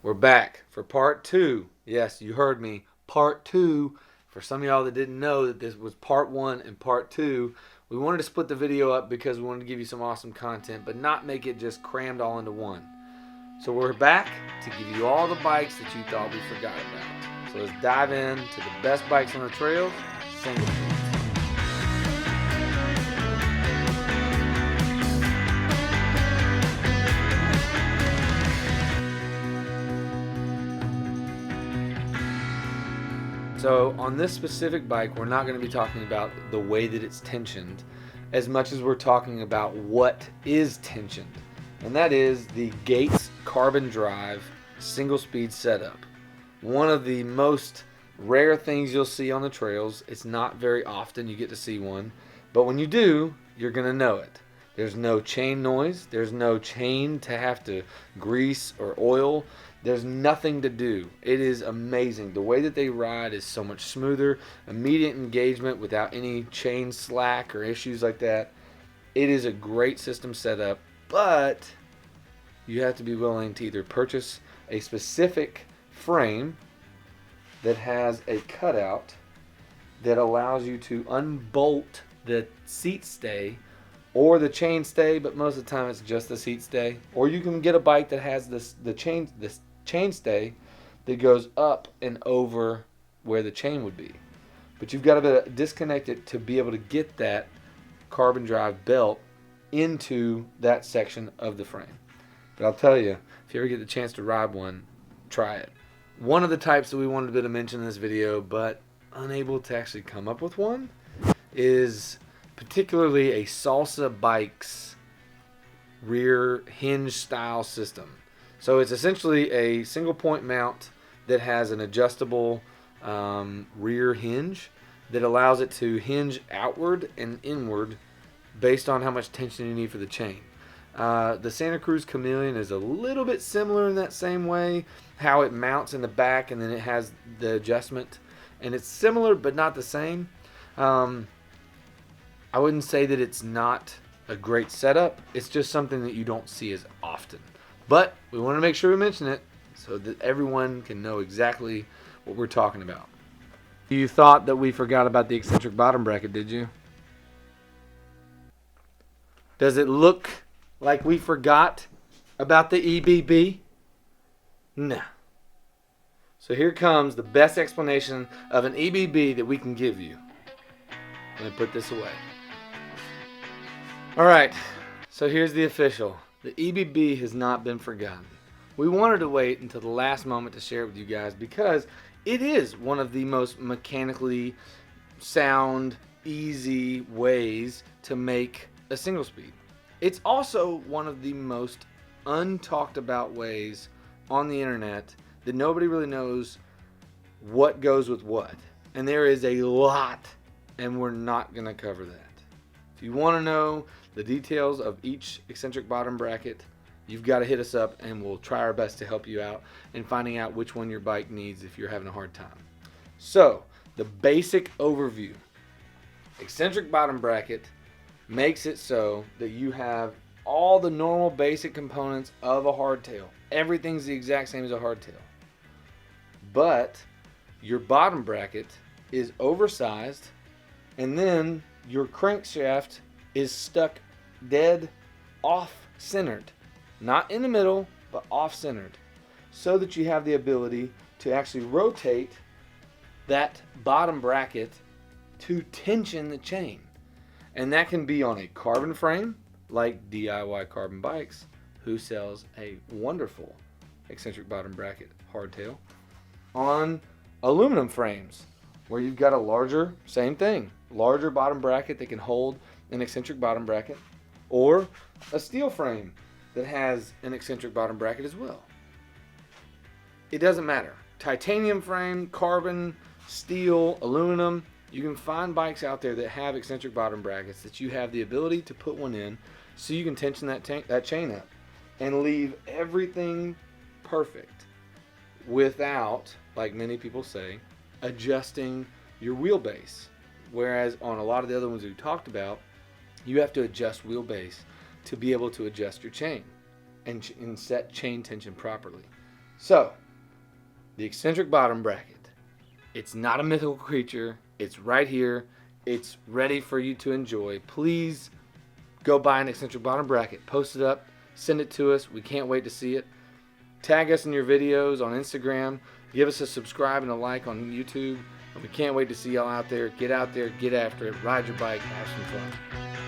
We're back for part two. Yes, you heard me. Part two. For some of y'all that didn't know that this was part one and part two, we wanted to split the video up because we wanted to give you some awesome content, but not make it just crammed all into one. So we're back to give you all the bikes that you thought we forgot about. So let's dive in to the best bikes on the trails, single speeds. So on this specific bike, we're not going to be talking about the way that it's tensioned as much as we're talking about what is tensioned. And that is the Gates Carbon Drive single speed setup. One of the most rare things you'll see on the trails. It's not very often you get to see one, but when you do, you're going to know it. There's no chain noise. There's no chain to have to grease or oil. There's nothing to do. It is amazing. The way that they ride is so much smoother, immediate engagement without any chain slack or issues like that. It is a great system setup, but you have to be willing to either purchase a specific frame that has a cutout that allows you to unbolt the seat stay or the chain stay, but most of the time it's just the seat stay. Or you can get a bike that has the chain stay that goes up and over where the chain would be. But you've got to disconnect it to be able to get that carbon drive belt into that section of the frame. But I'll tell you, if you ever get the chance to ride one, try it. One of the types that we wanted to mention in this video, but unable to actually come up with one, is particularly a Salsa Bikes rear hinge style system. So it's essentially a single point mount that has an adjustable rear hinge that allows it to hinge outward and inward based on how much tension you need for the chain. The Santa Cruz Chameleon is a little bit similar in that same way, how it mounts in the back and then it has the adjustment, and it's similar but not the same. I wouldn't say that it's not a great setup. It's just something that you don't see as often. But we want to make sure we mention it so that everyone can know exactly what we're talking about. You thought that we forgot about the eccentric bottom bracket, did you? Does it look like we forgot about the EBB? No. So here comes the best explanation of an EBB that we can give you. Let me put this away. Alright, so here's the official. The EBB has not been forgotten. We wanted to wait until the last moment to share it with you guys because it is one of the most mechanically sound, easy ways to make a single speed. It's also one of the most untalked about ways on the internet that nobody really knows what goes with what. And there is a lot, and we're not going to cover that. If you want to know the details of each eccentric bottom bracket, you've got to hit us up and we'll try our best to help you out in finding out which one your bike needs if you're having a hard time. So, the basic overview. Eccentric bottom bracket makes it so that you have all the normal basic components of a hardtail. Everything's the exact same as a hardtail. But your bottom bracket is oversized, and then your crankshaft is stuck dead off-centered. Not in the middle, but off-centered. So that you have the ability to actually rotate that bottom bracket to tension the chain. And that can be on a carbon frame, like DIY Carbon Bikes, who sells a wonderful eccentric bottom bracket hardtail. On aluminum frames, where you've got a larger, same thing, larger bottom bracket that can hold an eccentric bottom bracket, or a steel frame that has an eccentric bottom bracket as well. It doesn't matter. Titanium frame, carbon, steel, aluminum, you can find bikes out there that have eccentric bottom brackets that you have the ability to put one in so you can tension that chain up and leave everything perfect without, like many people say, adjusting your wheelbase. Whereas on a lot of the other ones we talked about, you have to adjust wheelbase to be able to adjust your chain and set chain tension properly. So, the eccentric bottom bracket. It's not a mythical creature. It's right here. It's ready for you to enjoy. Please go buy an eccentric bottom bracket. Post it up. Send it to us. We can't wait to see it. Tag us in your videos on Instagram. Give us a subscribe and a like on YouTube. And we can't wait to see y'all out there. Get out there. Get after it. Ride your bike. Have some fun.